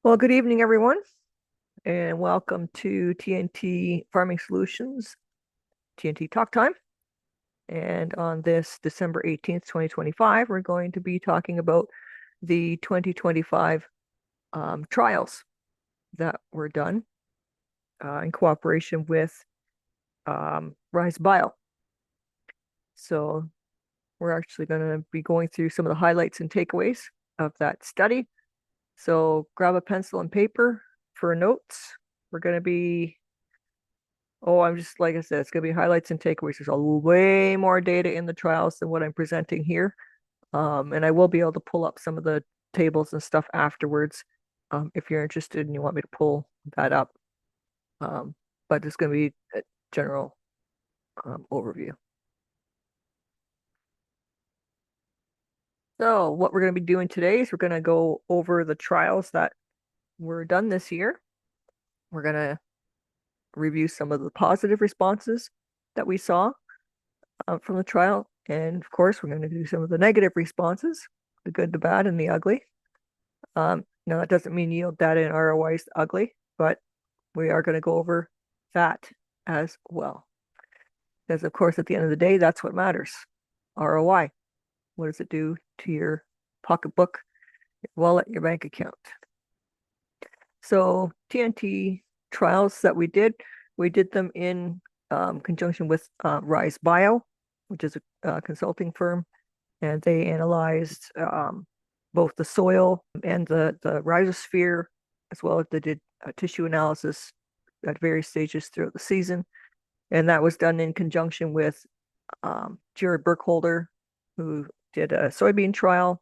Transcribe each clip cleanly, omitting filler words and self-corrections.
Well, good evening, everyone, and welcome to TNT Farming Solutions, TNT Talk Time. And on this December 18th, 2025, we're going to be talking about the 2025 trials that were done in cooperation with Rise Bio. So we're actually going to be going through some of the highlights and takeaways of that study. So grab a pencil and paper for notes. We're going to be I'm just like I said, it's going to be highlights and takeaways. There's a way more data in the trials than what I'm presenting here. And I will be able to pull up some of the tables and stuff afterwards if you're interested and you want me to pull that up. Um, but it's going to be a general overview. So, what we're going to be doing today is we're going to go over the trials that were done this year. We're going to review some of the positive responses that we saw from the trial. And of course, we're going to do some of the negative responses, the good, the bad, and the ugly. Now, that doesn't mean yield data and ROI is ugly, but we are going to go over that as well. Because, of course, at the end of the day, that's what matters. ROI. What does it do to your pocketbook, your wallet, your bank account? So, TNT trials that we did them in conjunction with Rise Bio, which is a consulting firm, and they analyzed both the soil and the rhizosphere, as well as they did tissue analysis at various stages throughout the season. And that was done in conjunction with Jared Burkholder, who did a soybean trial,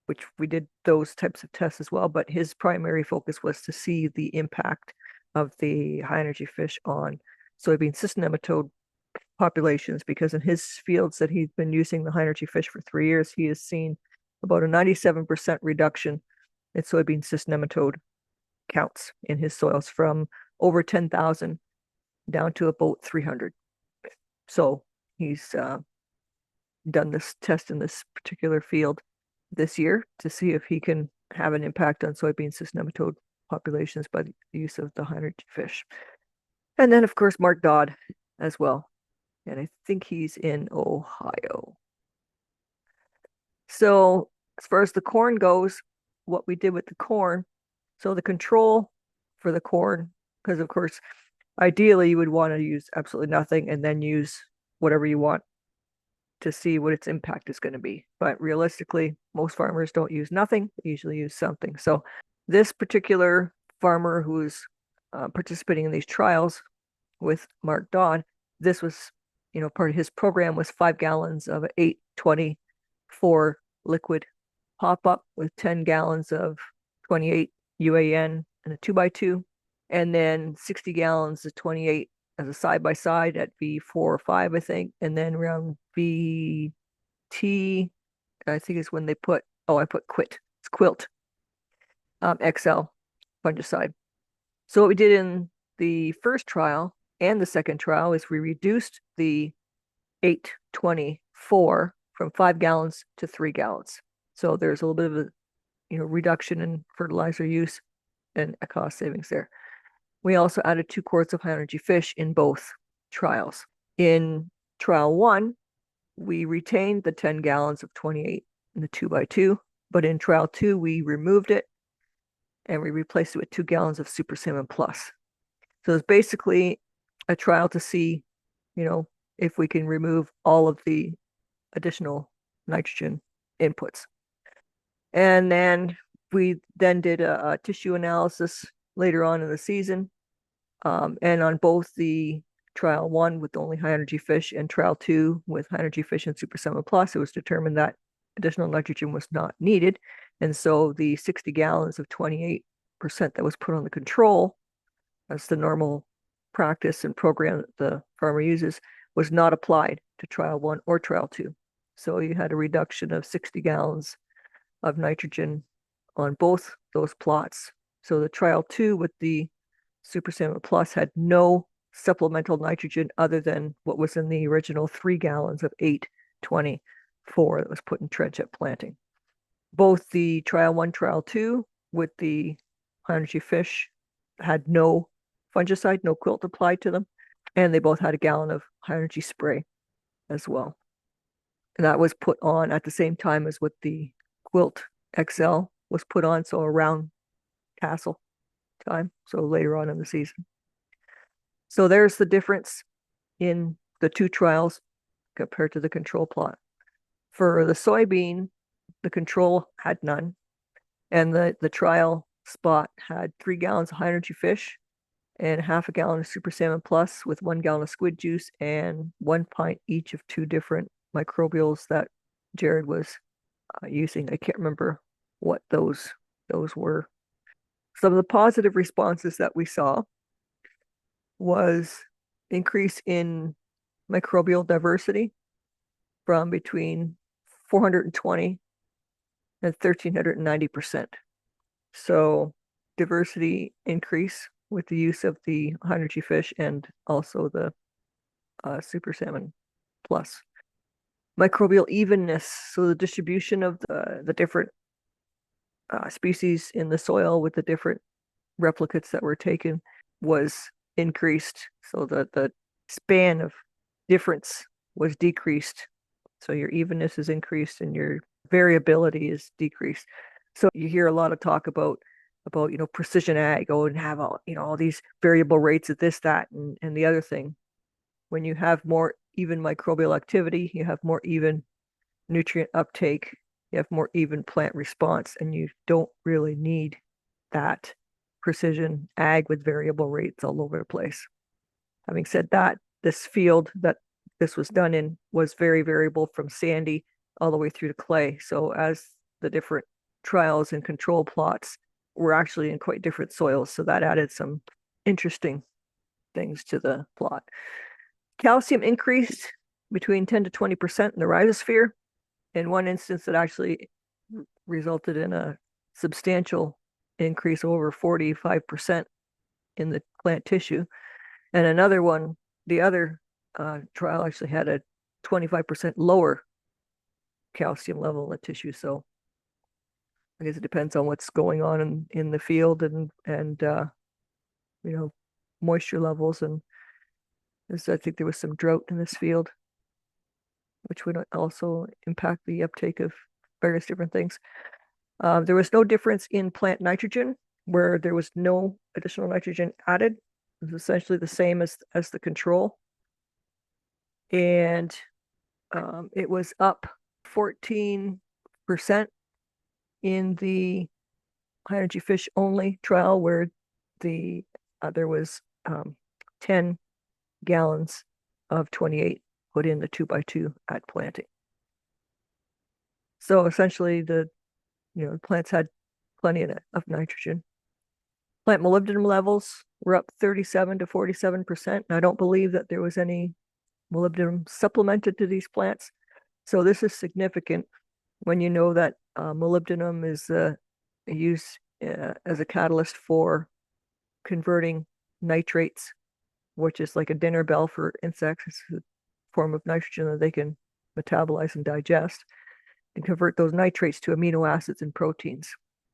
which we did those types of tests as well. But his primary focus was to see the impact of the high energy fish on soybean cyst nematode populations, because in his fields that he's been using the high energy fish for 3 years, he has seen about a 97% reduction in soybean cyst nematode counts in his soils from over 10,000 down to about 300. So he's done this test in this particular field this year to see if he can have an impact on soybean cyst nematode populations by the use of the high energy fish. And then, of course, Mark Dodd as well. And I think he's in Ohio. So, as far as the corn goes, what we did with the corn, so the control for the corn, because of course, ideally you would want to use absolutely nothing and then use whatever you want to see what its impact is going to be. But realistically, most farmers don't use nothing, they usually use something. So, this particular farmer who's participating in these trials with Mark Dodd, this was, part of his program was 5 gallons of 824 liquid pop up with 10 gallons of 28 UAN and a 2x2, and then 60 gallons of 28 as a side by side at V4 or 5, I think, and then around VT, I think is when they put, I put quit, it's quilt, XL fungicide. So what we did in the first trial and the second trial is we reduced the 824 from 5 gallons to 3 gallons. So there's a little bit of a reduction in fertilizer use and a cost savings there. We also added 2 quarts of high energy fish in both trials. In trial 1, we retained the 10 gallons of 28 in the 2x2, but in trial 2, we removed it and we replaced it with 2 gallons of Super Salmon Plus. So it's basically a trial to see, if we can remove all of the additional nitrogen inputs. And then we then did a tissue analysis later on in the season. And on both the trial 1 with only high energy fish and trial 2 with high energy fish and Super Salmon Plus, it was determined that additional nitrogen was not needed. And so the 60 gallons of 28% that was put on the control, as the normal practice and program that the farmer uses, was not applied to trial 1 or trial 2. So you had a reduction of 60 gallons of nitrogen on both those plots. So the trial 2 with the Super Salmon Plus had no supplemental nitrogen other than what was in the original 3 gallons of 824 that was put in trench at planting. Both the trial 1, trial 2 with the high energy fish had no fungicide, no quilt applied to them. And they both had a gallon of high energy spray as well. And that was put on at the same time as what the Quilt XL was put on, so around tassel time, so later on in the season. So there's the difference in the two trials compared to the control plot. For the soybean, the control had none, and the trial spot had 3 gallons of high energy fish and half a gallon of Super Salmon Plus with 1 gallon of squid juice and 1 pint each of 2 different microbials that Jared was using. I can't remember what those were. Some of the positive responses that we saw was increase in microbial diversity from between 420 and 1390%. So diversity increase with the use of the high energy fish and also the Super Salmon Plus. Microbial evenness, so the distribution of the different species in the soil with the different replicates that were taken was increased. So the span of difference was decreased. So your evenness is increased and your variability is decreased. So you hear a lot of talk about precision ag, and have all these variable rates of this, that, and the other thing. When you have more even microbial activity, you have more even nutrient uptake, you have more even plant response, and you don't really need that precision ag with variable rates all over the place. Having said that, this field that this was done in was very variable from sandy all the way through to clay. So as the different trials and control plots were actually in quite different soils, so that added some interesting things to the plot. Calcium increased between 10 to 20% in the rhizosphere. In one instance, it actually resulted in a substantial increase, over 45% in the plant tissue. And another one, the other trial actually had a 25% lower calcium level in the tissue. So I guess it depends on what's going on in the field and moisture levels. And I think there was some drought in this field, which would also impact the uptake of various different things. There was no difference in plant nitrogen, where there was no additional nitrogen added. It was essentially the same as the control. And it was up 14% in the high energy fish only trial, where there was 10 gallons of 28 put in the 2x2 at planting. So essentially the plants had plenty of nitrogen. Plant molybdenum levels were up 37 to 47%. And I don't believe that there was any molybdenum supplemented to these plants. So this is significant when you know that molybdenum is used as a catalyst for converting nitrates, which is like a dinner bell for insects. It's a form of nitrogen that they can metabolize and digest and convert those nitrates to amino acids and proteins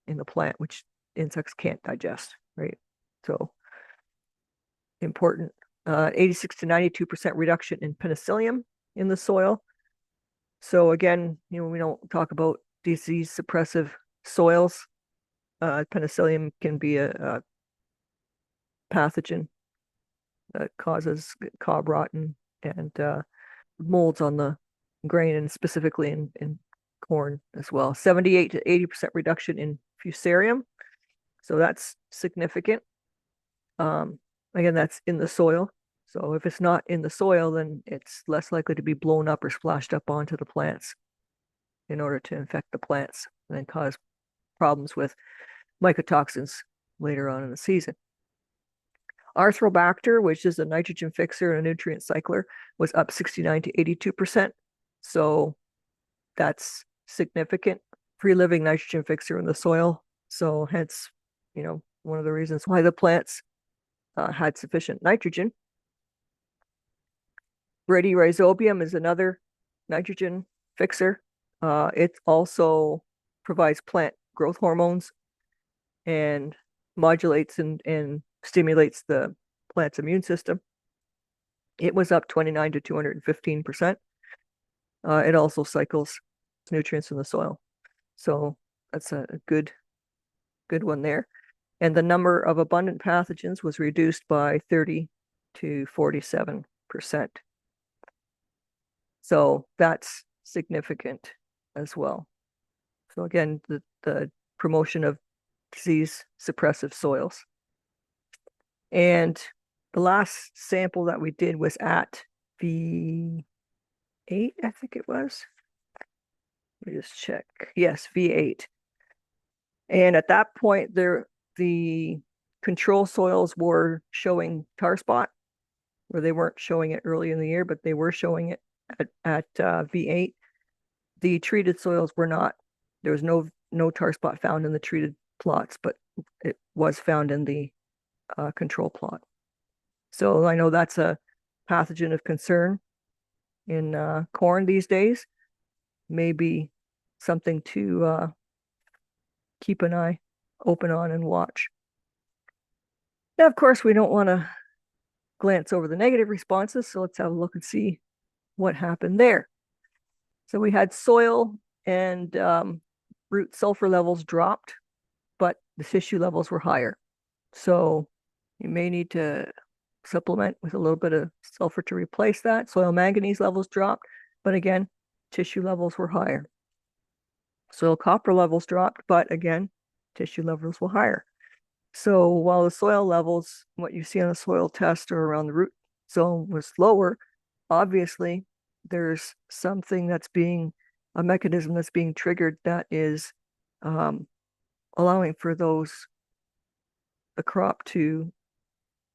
in the plant, which insects can't digest, right? So important. 86 to 92% reduction in penicillium in the soil. So again, we don't talk about disease suppressive soils. Penicillium can be a pathogen that causes cob rot and molds on the grain, and specifically in corn as well. 78 to 80% reduction in fusarium. So that's significant. Again, that's in the soil. So if it's not in the soil, then it's less likely to be blown up or splashed up onto the plants in order to infect the plants and then cause problems with mycotoxins later on in the season. Arthrobacter, which is a nitrogen fixer and a nutrient cycler, was up 69 to 82%. So that's significant. Free living nitrogen fixer in the soil. So hence, one of the reasons why the plants had sufficient nitrogen. Bradyrhizobium is another nitrogen fixer. It also provides plant growth hormones and modulates and stimulates the plant's immune system. It was up 29 to 215%. It also cycles nutrients in the soil. So that's a good one there. And the number of abundant pathogens was reduced by 30 to 47%. So that's significant as well. So again, the promotion of disease suppressive soils. And the last sample that we did was at V8, I think it was. Let me just check. Yes, V8. And at that point, the control soils were showing tar spot, where they weren't showing it early in the year, but they were showing it at V8. The treated soils were not. There was no tar spot found in the treated plots, but it was found in the control plot. So I know that's a pathogen of concern in corn these days. Maybe something to keep an eye open on and watch. Now, of course, we don't want to glance over the negative responses, so let's have a look and see what happened there. So we had soil and root sulfur levels dropped, but the tissue levels were higher. So you may need to supplement with a little bit of sulfur to replace that. Soil manganese levels dropped, but again, tissue levels were higher. Soil copper levels dropped, but again, tissue levels were higher. So while the soil levels, what you see on a soil test or around the root zone was lower, obviously there's something that's being, a mechanism that's being triggered that is allowing for the crop to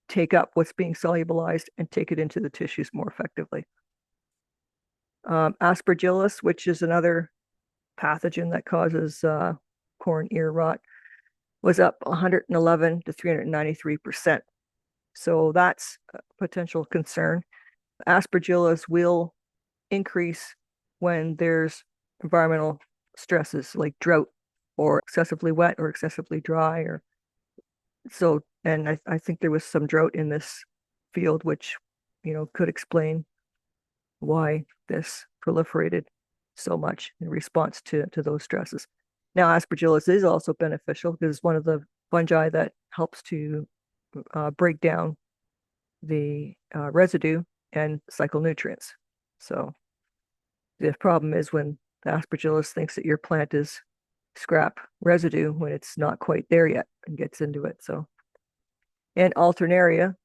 take up what's being solubilized and take it into the tissues more effectively. Aspergillus, which is another pathogen that causes corn ear rot, was up 111 to 393%. So that's a potential concern. Aspergillus will increase when there's environmental stresses like drought or excessively wet or excessively dry, or so. And I think there was some drought in this field, which could explain why this proliferated so much in response to those stresses. Now, aspergillus is also beneficial because it's one of the fungi that helps to break down the residue and cycle nutrients. So the problem is when the aspergillus thinks that your plant is scrap residue when it's not quite there yet and gets into it. So, and alternaria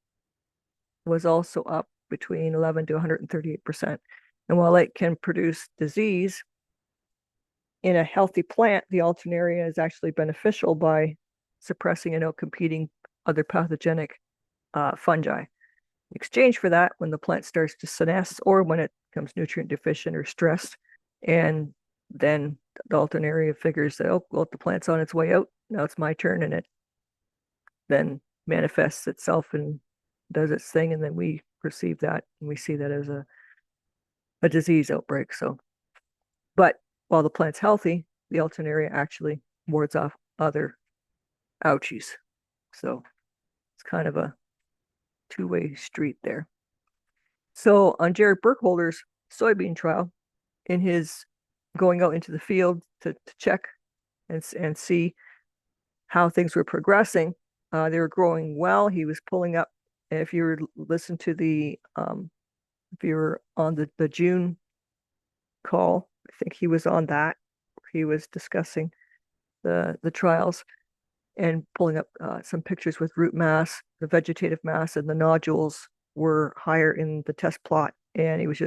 was also up between 11 to 138%. And while it can produce disease in a healthy plant, the alternaria is actually beneficial by suppressing and outcompeting other pathogenic fungi. In exchange for that, when the plant starts to senesce or when it becomes nutrient deficient or stressed, and then the alternaria figures that, oh, well, the plant's on its way out, now it's my turn, and it then manifests itself and does its thing, and then we perceive that and we see that as a disease outbreak. So, but while the plant's healthy, the alternaria actually wards off other ouchies. So it's kind of a two-way street there. So on Jared Burkholder's soybean trial, in his going out into the field to check and see how things were progressing, they were growing well. He was pulling up. If you were listen to if you were on the June call, I think he was on that. He was discussing the trials and pulling up some pictures with root mass, the vegetative mass, and the nodules were higher in the test plot. And he was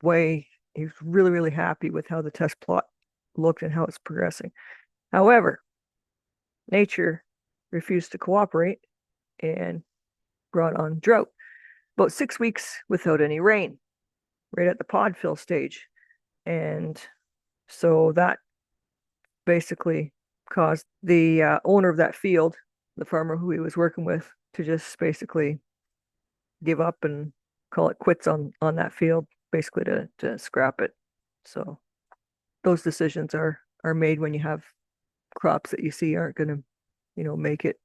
really, really happy with how the test plot looked and how it's progressing. However, nature refused to cooperate and brought on drought. About 6 weeks without any rain, right at the pod fill stage. And so that basically caused the owner of that field, the farmer who he was working with, to just basically give up and call it quits on that field, basically to scrap it. So those decisions are made when you have crops that you see aren't going to, make it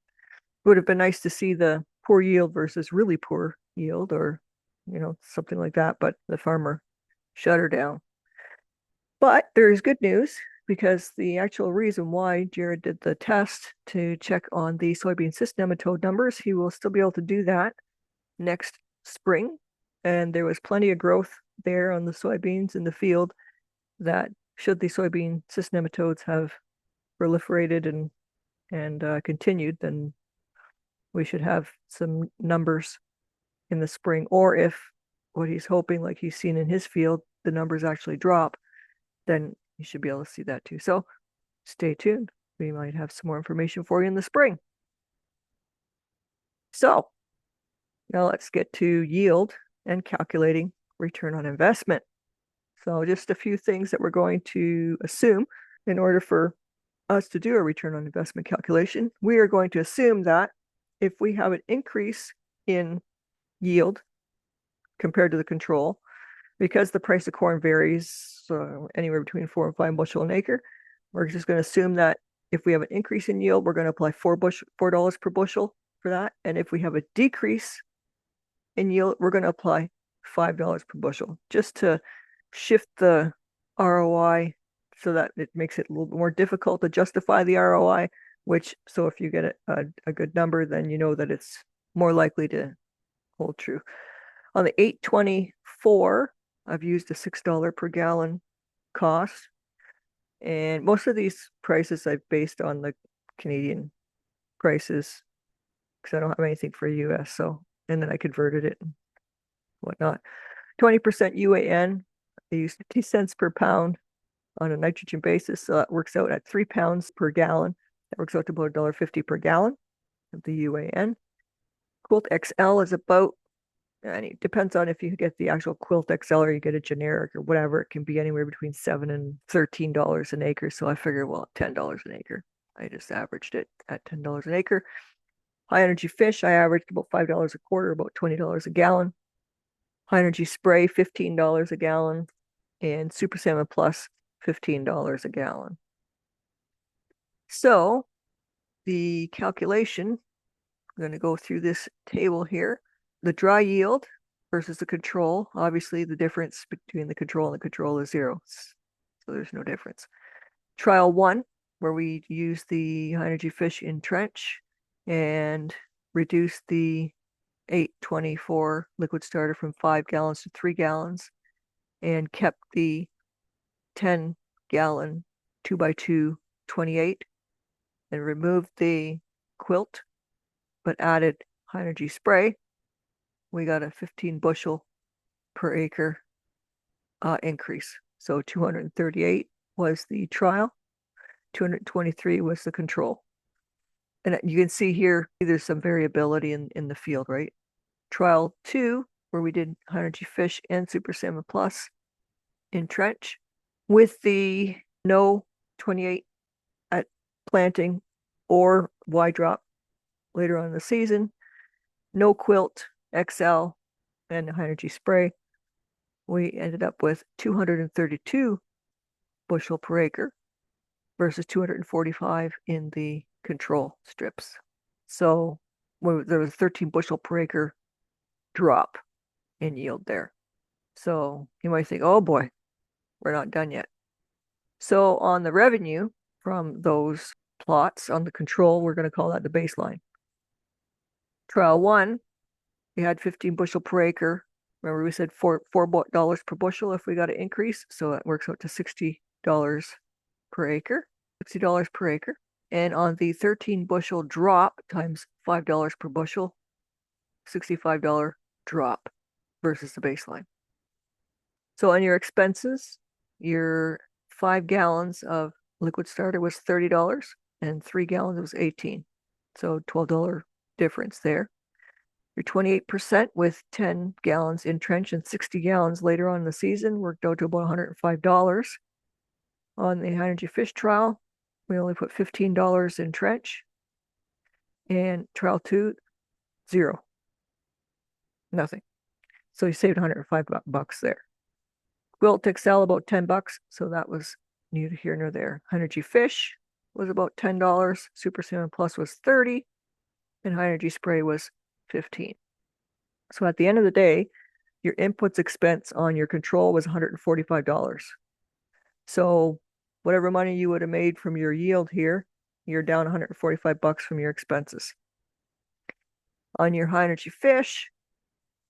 would have been nice to see the poor yield versus really poor yield, or, something like that, but the farmer shut her down. But there is good news, because the actual reason why Jared did the test to check on the soybean cyst nematode numbers, he will still be able to do that next spring. And there was plenty of growth there on the soybeans in the field, that should the soybean cyst nematodes have proliferated and continued, then we should have some numbers in the spring. Or if what he's hoping, like he's seen in his field, the numbers actually drop, then you should be able to see that too. So stay tuned. We might have some more information for you in the spring. So now let's get to yield and calculating return on investment. So just a few things that we're going to assume in order for us to do a return on investment calculation. We are going to assume that if we have an increase in yield compared to the control, because the price of corn varies anywhere between 4 and 5 bushel an acre, we're just going to assume that if we have an increase in yield, we're going to apply $4 per bushel for that. And if we have a decrease in yield, we're going to apply $5 per bushel, just to shift the ROI so that it makes it a little bit more difficult to justify the ROI, so if you get a good number, then you know that it's more likely to hold true. On the 824, I've used a $6 per gallon cost. And most of these prices I've based on the Canadian prices, because I don't have anything for US. So, and then I converted it and whatnot. 20% UAN, I use 50 cents per pound on a nitrogen basis. So that works out at 3 pounds per gallon. That works out to about $1.50 per gallon of the UAN. Quilt XL is about, and it depends on if you get the actual Quilt XL or you get a generic or whatever. It can be anywhere between $7 and $13 an acre. So I figured, well, $10 an acre. I just averaged it at $10 an acre. High energy fish, I averaged about $5 a quarter, about $20 a gallon. High energy spray, $15 a gallon. And Super Salmon Plus, $15 a gallon. So the calculation, I'm going to go through this table here. The dry yield versus the control. Obviously, the difference between the control and the control is 0. So there's no difference. Trial 1, where we use the high energy fish in trench and reduce the 824 liquid starter from 5 gallons to 3 gallons, and kept the 10-gallon 2x2 28, and removed the quilt but added high energy spray. We got a 15 bushel per acre increase. So 238 was the trial, 223 was the control. And you can see here, there's some variability in the field, right? Trial 2, where we did high energy fish and Super Salmon Plus in trench, with the no 28 at planting or Y drop later on in the season, no quilt XL and high energy spray, we ended up with 232 bushel per acre versus 245 in the control strips. So there was a 13 bushel per acre drop in yield there. So you might think, oh boy, we're not done yet. So on the revenue from those plots on the control, we're going to call that the baseline. Trial 1, we had 15 bushel per acre. Remember, we said $4 per bushel if we got an increase. So that works out to $60 per acre, $60 per acre. And on the 13 bushel drop times $5 per bushel, $65 drop versus the baseline. So on your expenses, your 5 gallons of liquid starter was $30 and 3 gallons was $18. So $12 difference there. Your 28% with 10 gallons in trench and 60 gallons later on in the season worked out to about $105. On the high energy fish trial, we only put $15 in trench. And trial 2, 0. Nothing. So you saved $105 there. Quilt XL about $10, so that was neither here nor there. High energy fish was about $10. Super Salmon Plus was $30. and high energy spray was 15. So at the end of the day, your inputs expense on your control was $145. So whatever money you would have made from your yield here, you're down $145 from your expenses. On your high energy fish,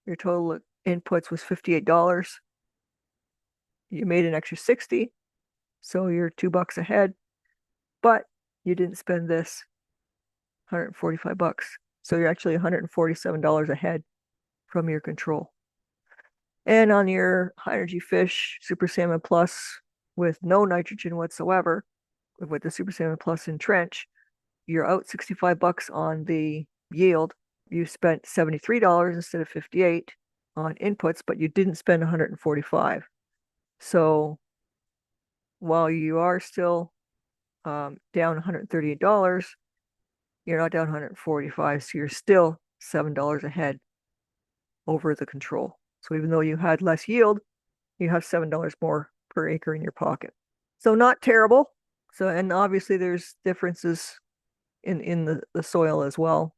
your total inputs was $58. You made an extra 60, so you're $2 ahead, but you didn't spend this $145. So you're actually $147 ahead from your control. And on your high energy fish, Super Salmon Plus with no nitrogen whatsoever, with the Super Salmon Plus in trench, you're out $65 on the yield. You spent $73 instead of 58 on inputs, but you didn't spend 145. So while you are still down $138, you're not down 145, so you're still $7 ahead over the control. So even though you had less yield, you have $7 more per acre in your pocket. So not terrible. So, and obviously there's differences in the soil as well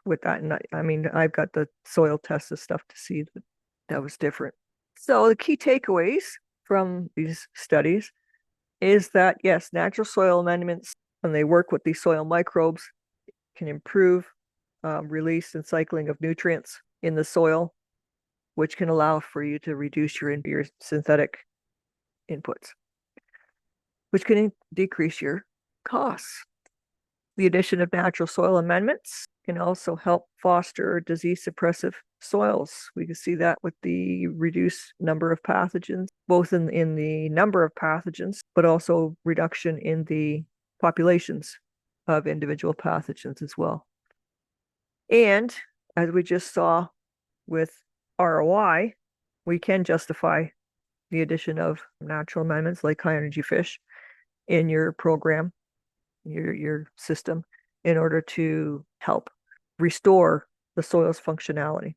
with that. And I mean, I've got the soil tested stuff to see that that was different. So the key takeaways from these studies is that yes, natural soil amendments, when they work with these soil microbes, can improve release and cycling of nutrients in the soil, which can allow for you to reduce your synthetic inputs, which can decrease your costs. The addition of natural soil amendments can also help foster disease suppressive soils. We can see that with the reduced number of pathogens, both in the number of pathogens, but also reduction in the populations of individual pathogens as well. And as we just saw with ROI, we can justify the addition of natural amendments like high energy fish in your program, your system, in order to help restore the soil's functionality.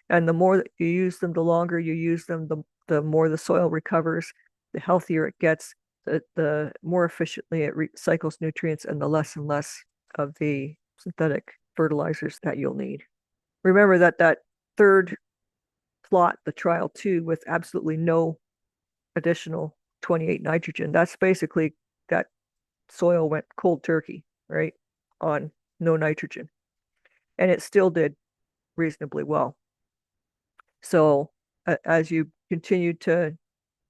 And the more that you use them, the longer you use them, the more the soil recovers, the healthier it gets, the more efficiently it recycles nutrients, and less of the synthetic fertilizers that you'll need. Remember that third plot, the trial 2, with absolutely no additional 28 nitrogen, that's basically that soil went cold turkey, right, on no nitrogen. And it still did reasonably well. So as you continue to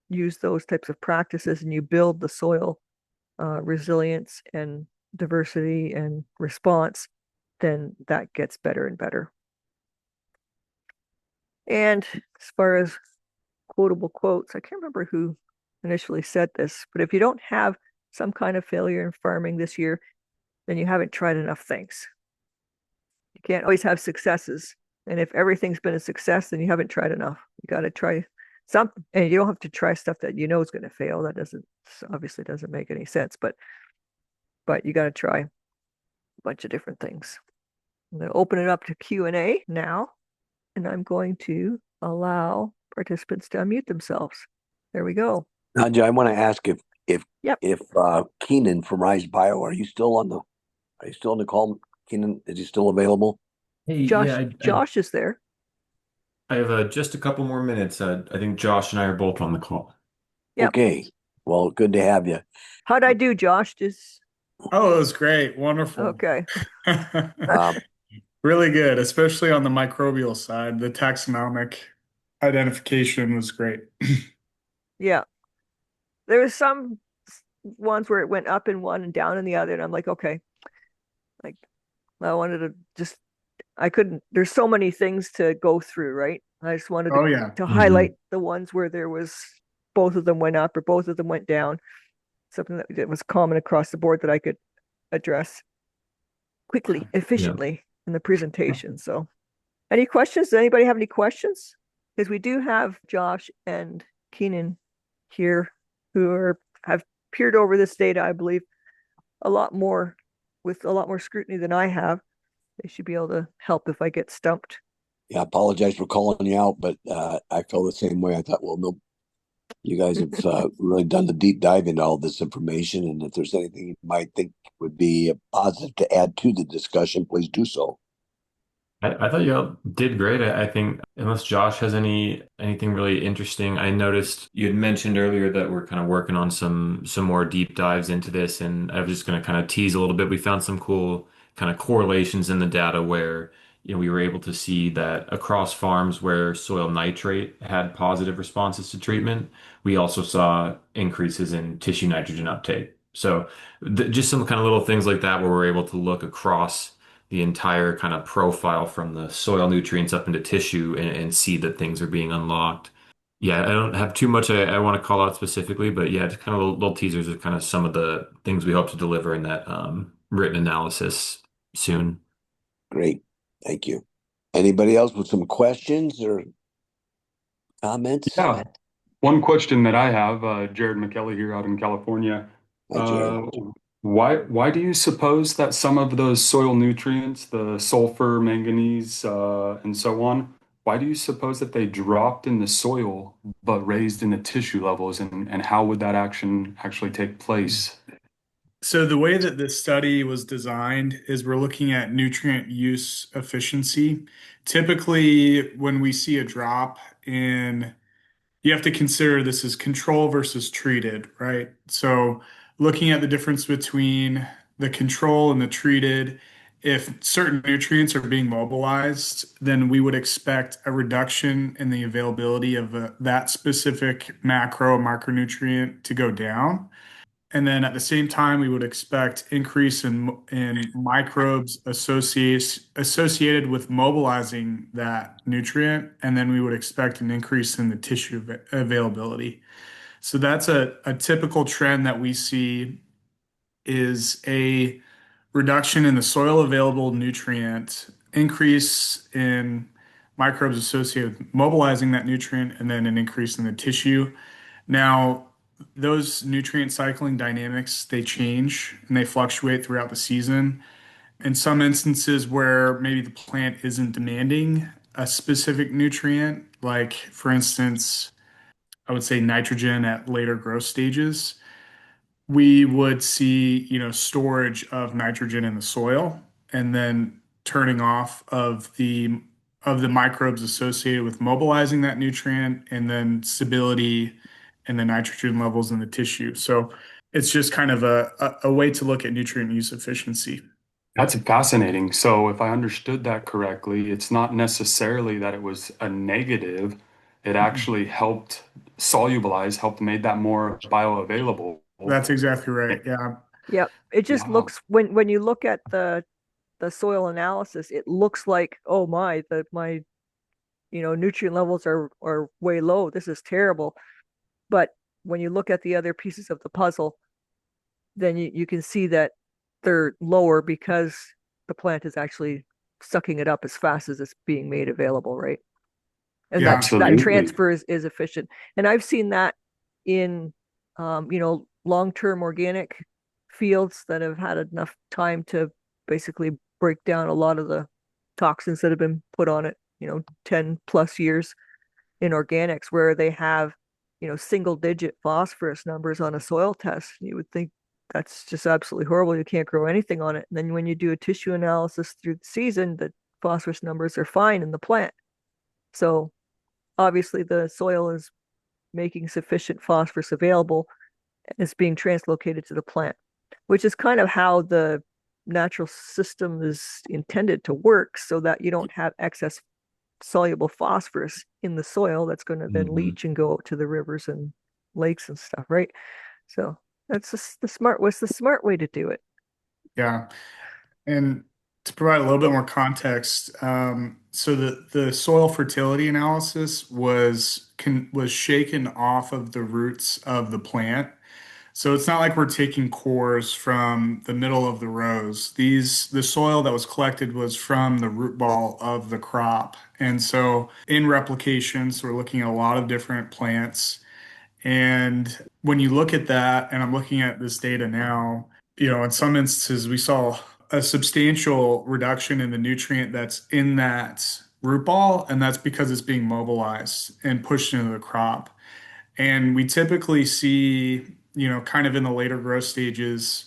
use those types of practices and you build the soil resilience and diversity and response, then that gets better and better. And as far as quotable quotes, I can't remember who initially said this, but if you don't have some kind of failure in farming this year, then you haven't tried enough things. You can't always have successes. And if everything's been a success, then you haven't tried enough. You got to try something, and you don't have to try stuff that you know is going to fail. That obviously doesn't make any sense, but you got to try a bunch of different things. I'm going to open it up to Q&A now, and I'm going to allow participants to unmute themselves. There we go. Nadjia, I want to ask Yep. if Keenan from Rise Bio, are you still on the call? Keenan, is he still available? Hey, Josh, yeah, Josh is there. I have just a couple more minutes. I think Josh and I are both on the call. Yep. Okay. Well, good to have you. How'd I do, Josh? Oh, it was great. Wonderful. Okay. Really good, especially on the microbial side. The taxonomic identification was great. Yeah. There was some ones where it went up in one and down in the other, and I'm like, okay. Like, I wanted to just, I couldn't, there's so many things to go through, right? I just wanted Oh, yeah. to highlight the ones where there was, both of them went up or both of them went down. Something that was common across the board that I could address quickly, efficiently in the presentation. So any questions? Does anybody have any questions? Because we do have Josh and Keenan here who have peered over this data, I believe, with a lot more scrutiny than I have. They should be able to help if I get stumped. Yeah, I apologize for calling you out, but I feel the same way. I thought, well, no, You guys have really done the deep dive into all this information, and if there's anything you might think would be a positive to add to the discussion, please do so. I thought y'all did great. I think unless Josh has anything really interesting, I noticed you had mentioned earlier that we're kind of working on some more deep dives into this, and I was just going to kind of tease a little bit. We found some cool kind of correlations in the data where we were able to see that across farms where soil nitrate had positive responses to treatment, we also saw increases in tissue nitrogen uptake. So just some kind of little things like that where we're able to look across the entire kind of profile from the soil nutrients up into tissue and see that things are being unlocked. Yeah, I don't have too much I want to call out specifically, but yeah, just kind of little teasers of kind of some of the things we hope to deliver in that written analysis soon. Great. Thank you. Anybody else with some questions or comments? Yeah, one question that I have, Jared McKelly here out in California. Hi, Jared. Uh, why do you suppose that some of those soil nutrients, the sulfur, manganese, and so on, why do you suppose that they dropped in the soil but raised in the tissue levels, and how would that action actually take place? So the way that this study was designed is we're looking at nutrient use efficiency. Typically, when we see a drop in, you have to consider this is control versus treated, right? So looking at the difference between the control and the treated, if certain nutrients are being mobilized, then we would expect a reduction in the availability of that specific micronutrient to go down. And then at the same time, we would expect increase in microbes associated with mobilizing that nutrient. And then we would expect an increase in the tissue availability. So that's a typical trend that we see is a reduction in the soil available nutrient, increase in microbes associated with mobilizing that nutrient, and then an increase in the tissue. Now, those nutrient cycling dynamics, they change and they fluctuate throughout the season. In some instances where maybe the plant isn't demanding a specific nutrient, like for instance, I would say nitrogen at later growth stages, we would see, storage of nitrogen in the soil and then turning off of the microbes associated with mobilizing that nutrient and then stability and the nitrogen levels in the tissue. So it's just kind of a way to look at nutrient use efficiency. That's fascinating. So, if I understood that correctly, it's not necessarily that it was a negative. It actually helped solubilize, helped made that more bioavailable. That's exactly right. Yeah. Yep. It just Wow. looks when you look at the soil analysis, it looks like, oh my nutrient levels are way low. This is terrible. But when you look at the other pieces of the puzzle, then you can see that they're lower because the plant is actually sucking it up as fast as it's being made available, right? And Yeah. that Absolutely. transfer is efficient. And I've seen that in long-term organic fields that have had enough time to basically break down a lot of the toxins that have been put on it, 10 plus years in organics where they have, single digit phosphorus numbers on a soil test. You would think that's just absolutely horrible. You can't grow anything on it. And then when you do a tissue analysis through the season, the phosphorus numbers are fine in the plant. So obviously the soil is making sufficient phosphorus available and it's being translocated to the plant, which is kind of how the natural system is intended to work so that you don't have excess soluble phosphorus in the soil that's going to then Mhm. leach and go out to the rivers and lakes and stuff, right? So that's just the smart way to do it. Yeah. And to provide a little bit more context, so the soil fertility analysis was shaken off of the roots of the plant. So it's not like we're taking cores from the middle of the rows. The soil that was collected was from the root ball of the crop. And so in replications, we're looking at a lot of different plants. And when you look at that, and I'm looking at this data now, in some instances, we saw a substantial reduction in the nutrient that's in that root ball, and that's because it's being mobilized and pushed into the crop. And we typically see, kind of in the later growth stages,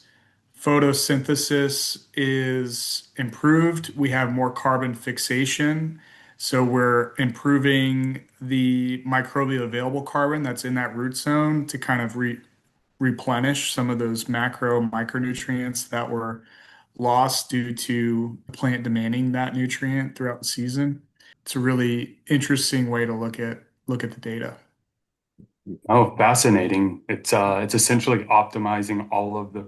photosynthesis is improved. We have more carbon fixation. So we're improving the microbial available carbon that's in that root zone to kind of replenish some of those macro micronutrients that were lost due to the plant demanding that nutrient throughout the season. It's a really interesting way to look at the data. Oh, fascinating. It's essentially optimizing all of the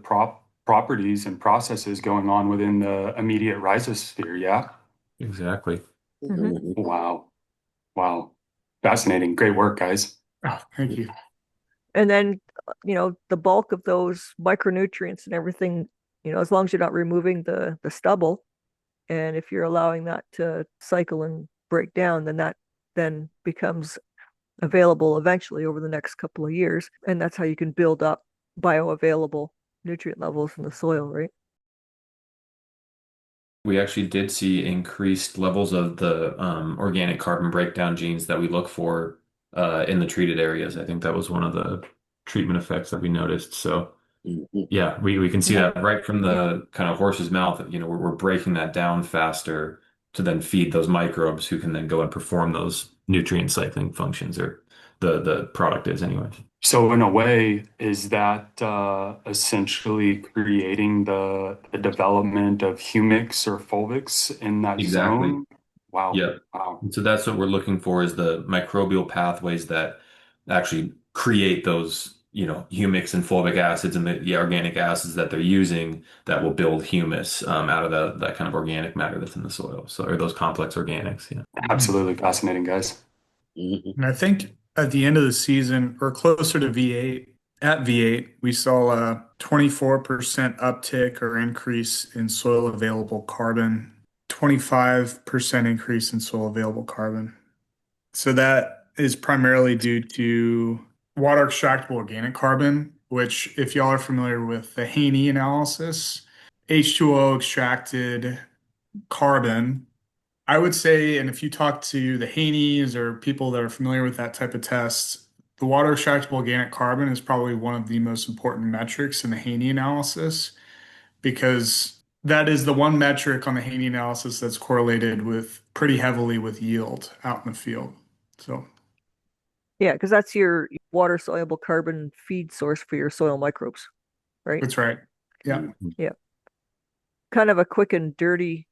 properties and processes going on within the immediate rhizosphere, yeah? Exactly. Mhm. Wow. Wow. Fascinating. Great work, guys. Oh, thank you. And then, the bulk of those micronutrients and everything, as long as you're not removing the stubble, and if you're allowing that to cycle and break down, then that then becomes available eventually over the next couple of years. And that's how you can build up bioavailable nutrient levels in the soil, right? We actually did see increased levels of the organic carbon breakdown genes that we look for in the treated areas. I think that was one of the treatment effects that we noticed. So Mhm. yeah, we can see Yeah. that right from the kind of horse's mouth. We're breaking that down faster to then feed those microbes who can then go and perform those nutrient cycling functions, or the product is anyway. So in a way, is that essentially creating the development of humics or fulvics in that Exactly. zone? Wow. Yep. Wow. And so that's what we're looking for, is the microbial pathways that actually create those, humics and fulvic acids and the organic acids that they're using that will build humus out of that kind of organic matter that's in the soil. So, or those complex organics. Yeah. Absolutely fascinating, guys. Mhm. And I think at the end of the season, or closer to V8, at V8, we saw a 24% uptick or increase in soil available carbon, 25% increase in soil available carbon. So that is primarily due to water extractable organic carbon, which, if y'all are familiar with the Haney analysis, H2O extracted carbon, I would say, and if you talk to the Haneys or people that are familiar with that type of test, the water extractable organic carbon is probably one of the most important metrics in the Haney analysis, because that is the one metric on the Haney analysis that's correlated with pretty heavily with yield out in the field. So Yeah, because that's your water soluble carbon feed source for your soil microbes, right? that's right. Yeah. Yeah. Kind of a quick and dirty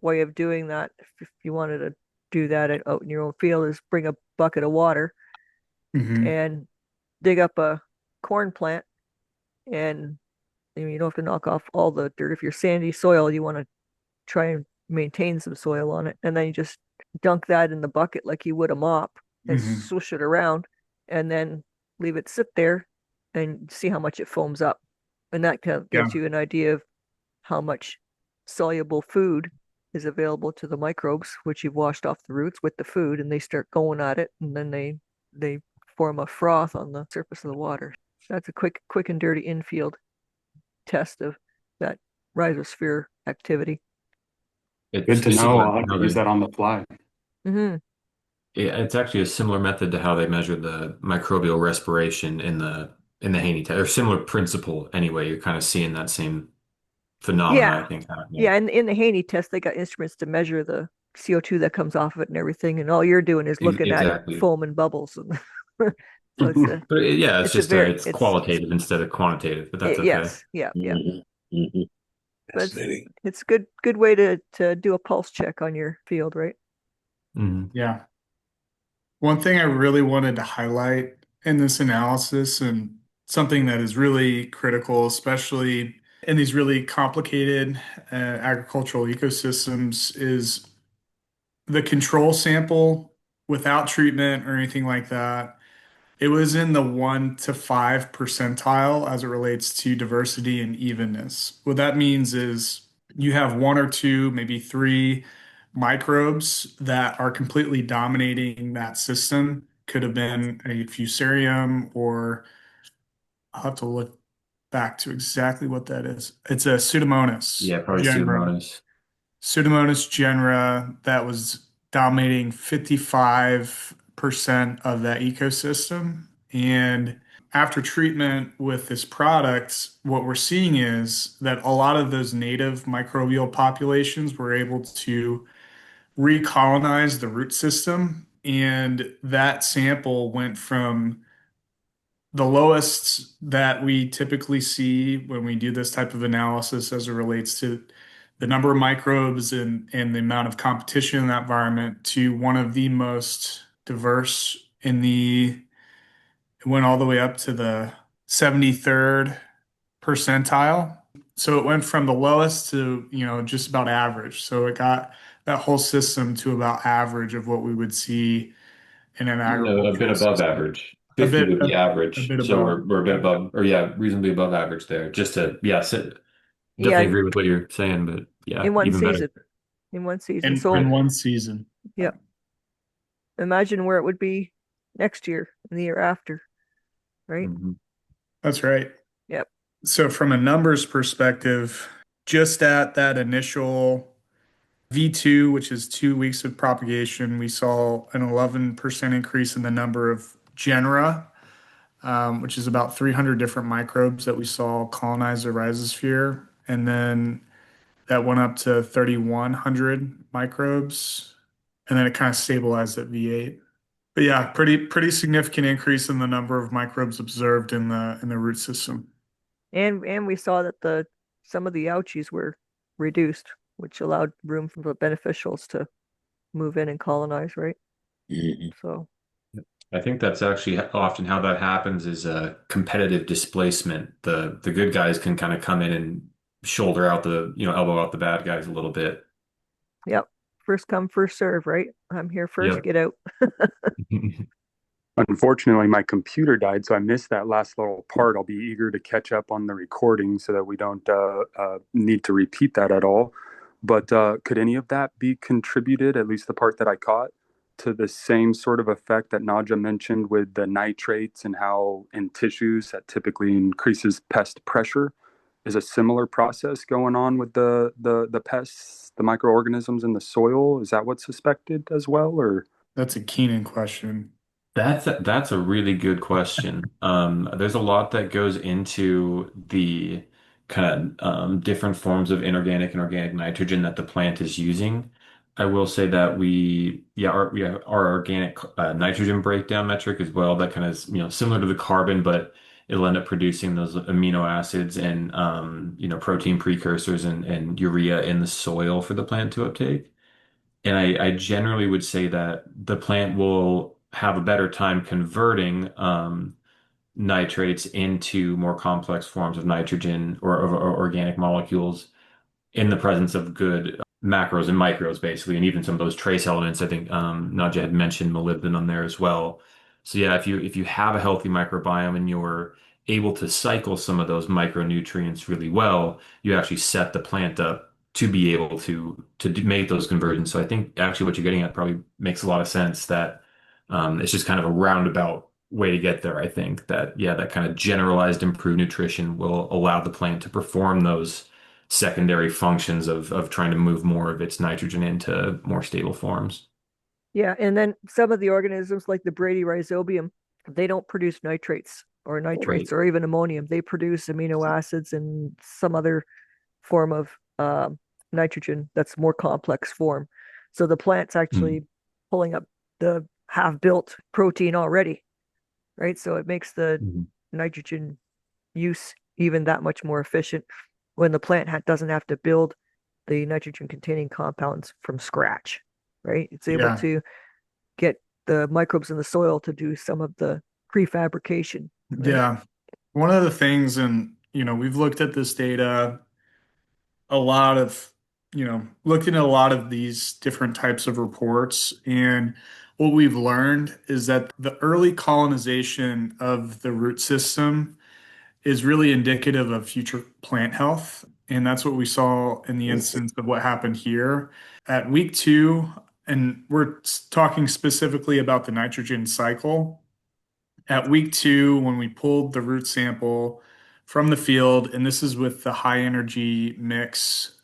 way of doing that, if you wanted to do that out in your own field, is bring a bucket of water Hmm. and dig up a corn plant, and you don't have to knock off all the dirt. If you're sandy soil, you want to try and maintain some soil on it, and then you just dunk that in the bucket like you would a mop and Hmm. swoosh it around, and then leave it sit there and see how much it foams up. And that kind of Yeah. gives you an idea of how much soluble food is available to the microbes, which you've washed off the roots with the food, and they start going at it, and then they form a froth on the surface of the water. That's a quick and dirty infield test of that rhizosphere activity. Good to It's know. similar I'll to have how to use that on the fly. Hmm. it's actually a similar method to how they measure the microbial respiration in the Haney test, or similar principle anyway. You're kind of seeing that same phenomena, I Yeah, think, happening. yeah. And in the Haney test, they got instruments to measure the CO2 that comes off of it and everything, and all you're doing is looking at it Exactly. foam and bubbles. So But yeah, it's a very it's qualitative instead of quantitative, but that's okay. yes, yeah, yeah. Mhm. Mhm. But Fascinating. it's good way to do a pulse check on your field, right? Mhm. Yeah. One thing I really wanted to highlight in this analysis, and something that is really critical, especially in these really complicated agricultural ecosystems, is the control sample without treatment or anything like that. It was in the 1 to 5 percentile as it relates to diversity and evenness. What that means is you have one or two, maybe three microbes that are completely dominating that system. Could have been a fusarium, or I'll have to look back to exactly what that is. It's a Pseudomonas Yeah, probably genera. Pseudomonas. Pseudomonas genera that was dominating 55% of that ecosystem. And after treatment with this product, what we're seeing is that a lot of those native microbial populations were able to recolonize the root system. And that sample went from the lowest that we typically see when we do this type of analysis as it relates to the number of microbes and the amount of competition in that environment to one of the most diverse it went all the way up to the 73rd percentile. So it went from the lowest to, just about average. So it got that whole system to about average of what we would see in an No, a bit agricultural above system. average. A 50 bit, would be a average. bit So above. we're a bit above, or yeah, reasonably above average there. Just to, yeah, Yeah, definitely agree with what you're saying, but yeah, in one even better. season. In one season. In So one season. yeah, imagine where it would be next year and the year after, right? Mhm. That's right. Yep. So from a numbers perspective, just at that initial V2, which is 2 weeks of propagation, we saw an 11% increase in the number of genera, which is about 300 different microbes that we saw colonize the rhizosphere. And then that went up to 3,100 microbes. And then it kind of stabilized at V8. But yeah, pretty significant increase in the number of microbes observed in the root system. And we saw that the some of the ouchies were reduced, which allowed room for the beneficials to move in and colonize, right? Mhm. So I think that's actually often how that happens is a competitive displacement. The good guys can kind of come in and shoulder out elbow out the bad guys a little bit. yep. First come, first serve, right? I'm here first, Yep. get out. Unfortunately, my computer died, so I missed that last little part. I'll be eager to catch up on the recording so that we don't need to repeat that at all. But could any of that be contributed, at least the part that I caught, to the same sort of effect that Nadja mentioned with the nitrates and how in tissues that typically increases pest pressure? Is a similar process going on with the pests, the microorganisms in the soil? Is that what's suspected as well, or? That's a Keenan question. That's a really good question. There's a lot that goes into the kind of different forms of inorganic and organic nitrogen that the plant is using. I will say that we have our organic nitrogen breakdown metric as well. That kind of is, similar to the carbon, but it'll end up producing those amino acids and protein precursors and urea in the soil for the plant to uptake. And I generally would say that the plant will have a better time converting nitrates into more complex forms of nitrogen or organic molecules in the presence of good macros and micros, basically, and even some of those trace elements. I think Nadja had mentioned molybdenum there as well. So yeah, if you have a healthy microbiome and you're able to cycle some of those micronutrients really well, you actually set the plant up to be able to make those conversions. So I think actually what you're getting at probably makes a lot of sense that it's just kind of a roundabout way to get there. I think that yeah, that kind of generalized improved nutrition will allow the plant to perform those secondary functions of trying to move more of its nitrogen into more stable forms. Yeah, and then some of the organisms like the Brady rhizobium, they don't produce nitrates Right. or even ammonium. They produce amino acids and some other form of nitrogen that's more complex form. So the plant's Mm. actually pulling up the half-built protein already, right? So it makes the Mhm. nitrogen use even that much more efficient when the plant doesn't have to build the nitrogen containing compounds from scratch, right? It's able Yeah. to get the microbes in the soil to do some of the prefabrication, right? Yeah. One of the things, and we've looked at this data a lot of, looked into a lot of these different types of reports. And what we've learned is that the early colonization of the root system is really indicative of future plant health. And that's what we saw in the instance of what happened here. At week 2, and we're talking specifically about the nitrogen cycle. At week 2, when we pulled the root sample from the field, and this is with the high energy mix,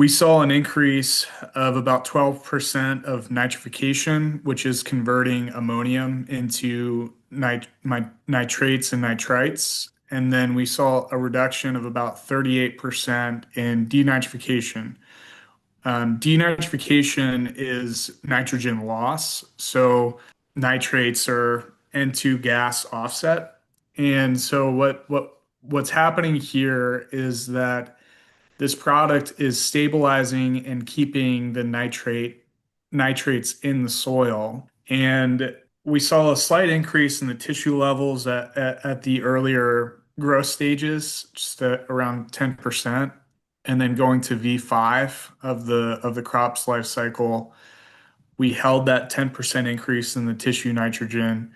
We saw an increase of about 12% of nitrification, which is converting ammonium into nitrates and nitrites. And then we saw a reduction of about 38% in denitrification. Denitrification is nitrogen loss. So nitrates are N2 gas offset. And so what's happening here is that this product is stabilizing and keeping the nitrates in the soil. And we saw a slight increase in the tissue levels at the earlier growth stages, just at around 10%. And then going to V5 of the crop's life cycle, we held that 10% increase in the tissue nitrogen.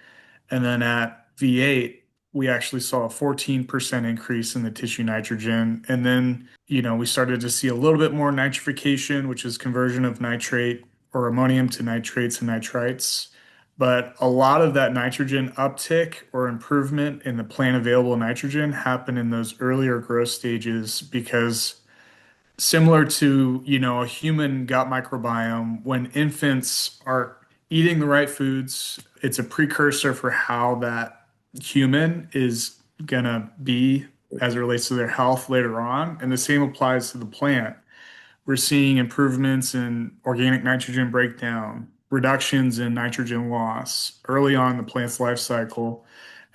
And then at V8, we actually saw a 14% increase in the tissue nitrogen. And then, we started to see a little bit more nitrification, which is conversion of nitrate or ammonium to nitrates and nitrites. But a lot of that nitrogen uptick or improvement in the plant available nitrogen happened in those earlier growth stages because similar to, a human gut microbiome, when infants are eating the right foods, it's a precursor for how that human is gonna be as it relates to their health later on. And the same applies to the plant. We're seeing improvements in organic nitrogen breakdown, reductions in nitrogen loss early on in the plant's life cycle,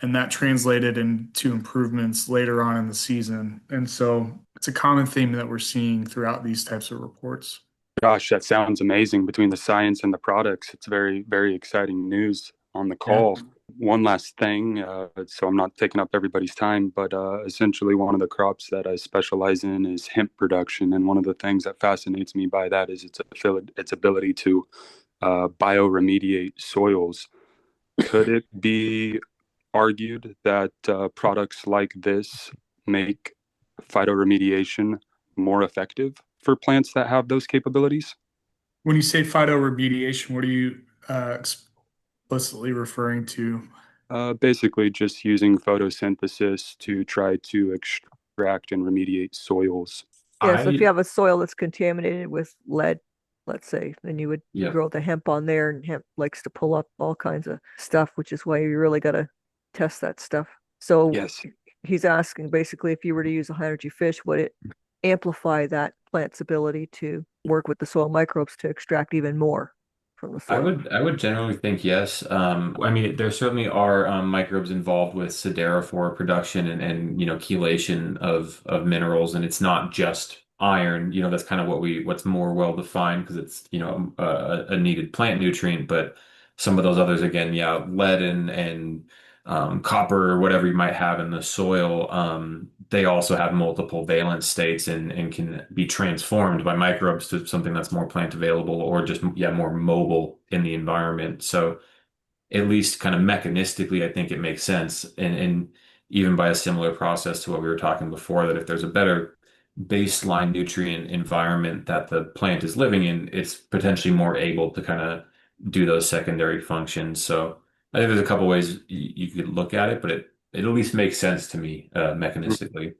and that translated into improvements later on in the season. And so it's a common theme that we're seeing throughout these types of reports. Gosh, that sounds amazing between the science and the products. It's very, very exciting news on the Yeah. call. One last thing, so I'm not taking up everybody's time, but essentially one of the crops that I specialize in is hemp production. And one of the things that fascinates me by that is its ability to bioremediate soils. Could it be argued that products like this make phytoremediation more effective for plants that have those capabilities? When you say phytoremediation, what are you explicitly referring to? Basically, just using photosynthesis to try to extract and remediate soils. Yeah, so if you I have a soil that's contaminated with lead, let's say, then you would yeah. grow the hemp on there, and hemp likes to pull up all kinds of stuff, which is why you really got to test that stuff. So Yes. he's asking basically if you were to use a high energy fish, would it amplify that plant's ability to work with the soil microbes to extract even more from the soil? I would generally think yes. I mean, there certainly are microbes involved with siderophore production and chelation of minerals, and it's not just iron. That's kind of what's more well defined because it's a needed plant nutrient. But some of those others, again, yeah, lead and copper or whatever you might have in the soil, they also have multiple valence states and can be transformed by microbes to something that's more plant available or just, yeah, more mobile in the environment. So at least kind of mechanistically, I think it makes sense. And even by a similar process to what we were talking before, that if there's a better baseline nutrient environment that the plant is living in, it's potentially more able to kind of do those secondary functions. So I think there's a couple ways you could look at it, but it at least makes sense to me mechanistically.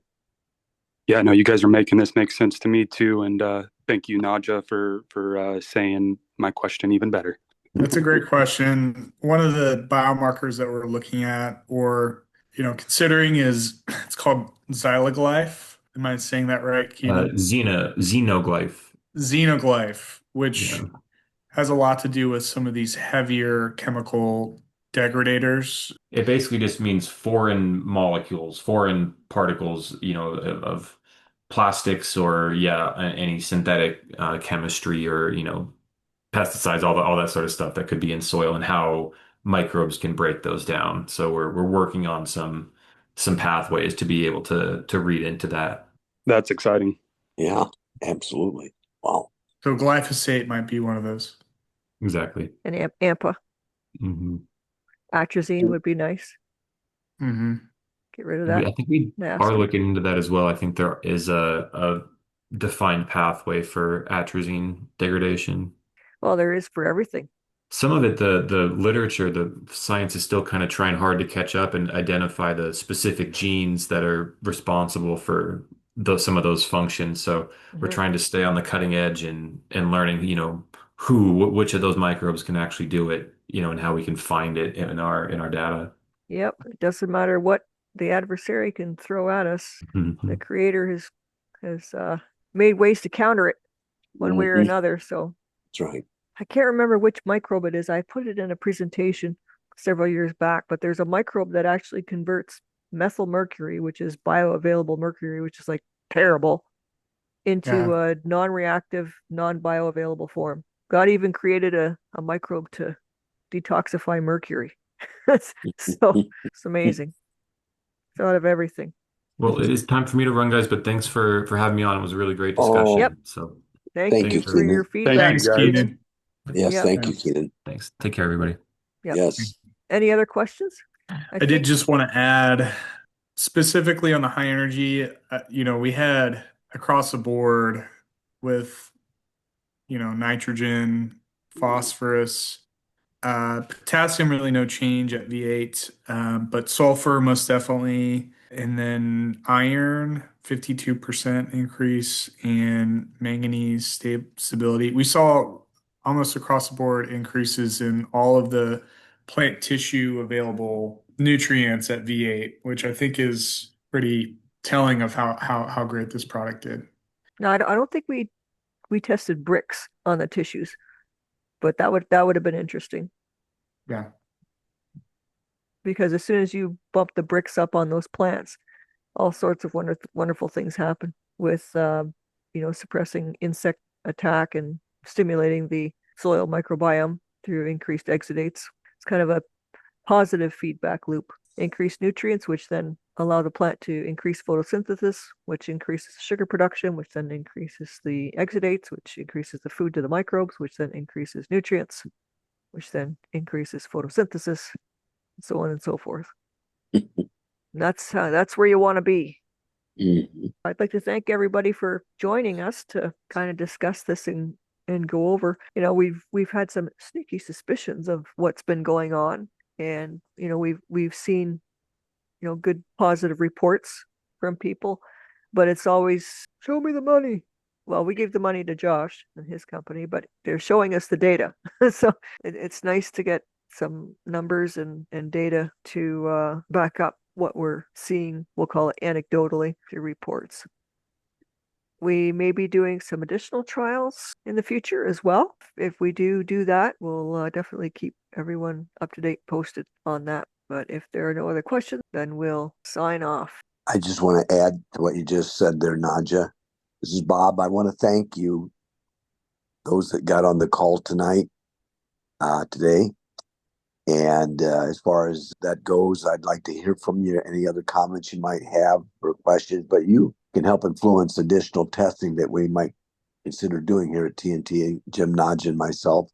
Yeah, no, you guys are making this make sense to me too. And thank you, Nadja, for saying my question even better. That's a great question. One of the biomarkers that we're looking at or, considering is it's called xyloglyph. Am I saying that right, Keenan? Xenoglyph. Xenoglyph, which Yeah. has a lot to do with some of these heavier chemical degradators. It basically just means foreign molecules, foreign particles, of plastics or yeah, any synthetic chemistry or pesticides, all that sort of stuff that could be in soil and how microbes can break those down. So we're working on some pathways to be able to read into that. That's exciting. Yeah, absolutely. Wow. So glyphosate might be one of those. Exactly. And AMPA, hmm atrazine would be nice. Hmm. Get rid of that I think we are nasty. looking into that as well. I think there is a defined pathway for atrazine degradation. Well, there is for everything. Some of it, the literature, the science is still kind of trying hard to catch up and identify the specific genes that are responsible for some of those functions. So we're Mhm. trying to stay on the cutting edge and learning, which of those microbes can actually do it, and how we can find it in our data. Yep. It doesn't matter what the adversary can throw at us. The Mhm. creator has made ways to counter it one way or Mhm. another. So That's right. I can't remember which microbe it is. I put it in a presentation several years back, but there's a microbe that actually converts methyl mercury, which is bioavailable mercury, which is like terrible, into Yeah. a non-reactive, non-bioavailable form. God even created a microbe to detoxify mercury. So it's amazing. It's out of everything. Well, it is time for me to run, guys, but thanks for having me on. It was a really great Oh, Yep. discussion. So Thank thank thanks you you, for for your Keenan. Thank you, feedback, Thanks, guys. Keenan. Keenan. Yes, Yep. thank you, Yeah. Keenan. thanks. Take care, everybody. Yep. Yes. Any other questions? I I did think, just want to add specifically on the high energy, we had across the board with, nitrogen, phosphorus, potassium, really no change at V8, but sulfur most definitely. And then iron, 52% increase, and manganese stability. We saw almost across the board increases in all of the plant tissue available nutrients at V8, which I think is pretty telling of how great this product did. no, I don't think we tested bricks on the tissues, but that would have been interesting Yeah. because as soon as you bump the bricks up on those plants, all sorts of wonderful things happen with suppressing insect attack and stimulating the soil microbiome through increased exudates. It's kind of a positive feedback loop. Increase nutrients, which then allow the plant to increase photosynthesis, which increases sugar production, which then increases the exudates, which increases the food to the microbes, which then increases nutrients, which then increases photosynthesis, and so on and so forth. And that's where you want to be. Mhm. I'd like to thank everybody for joining us to kind of discuss this and go over. We've had some sneaky suspicions of what's been going on, and we've seen good positive reports from people, but it's always show me the money. Well, we gave the money to Josh and his company, but they're showing us the data. So it's nice to get some numbers and data to back up what we're seeing. We'll call it anecdotally through reports. We may be doing some additional trials in the future as well. If we do that, we'll definitely keep everyone up to date posted on that. But if there are no other questions, then we'll sign off. I just want to add to what you just said there, Nadja. This is Bob. I want to thank you, those that got on the call today. And as far as that goes, I'd like to hear from you any other comments you might have or questions, but you can help influence additional testing that we might consider doing here at TNT, Jim Nadja and myself.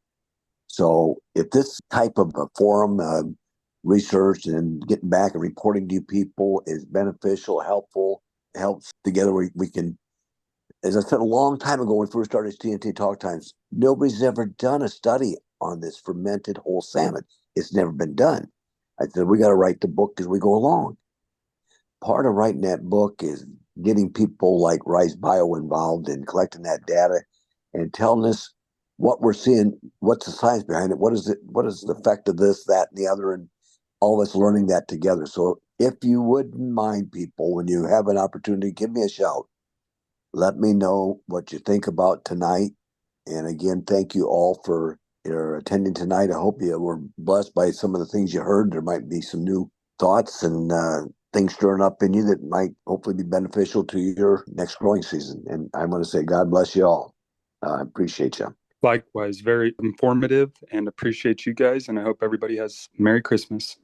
So if this type of a forum, research and getting back and reporting to you people is beneficial, helpful, helps together, we can, as I said a long time ago when we first started TNT Talk Times, nobody's ever done a study on this fermented whole salmon. It's never been done. I said, we got to write the book as we go along. Part of writing that book is getting people like Rise Bio involved in collecting that data and telling us what we're seeing, what's the science behind it, what is the effect of this, that, and the other, and all of us learning that together. So if you wouldn't mind, people, when you have an opportunity, give me a shout. Let me know what you think about tonight. And again, thank you all for your attending tonight. I hope you were blessed by some of the things you heard. There might be some new thoughts and things stirring up in you that might hopefully be beneficial to your next growing season. And I want to say God bless you all. I appreciate you. Likewise, very informative and appreciate you guys. And I hope everybody has Merry Christmas.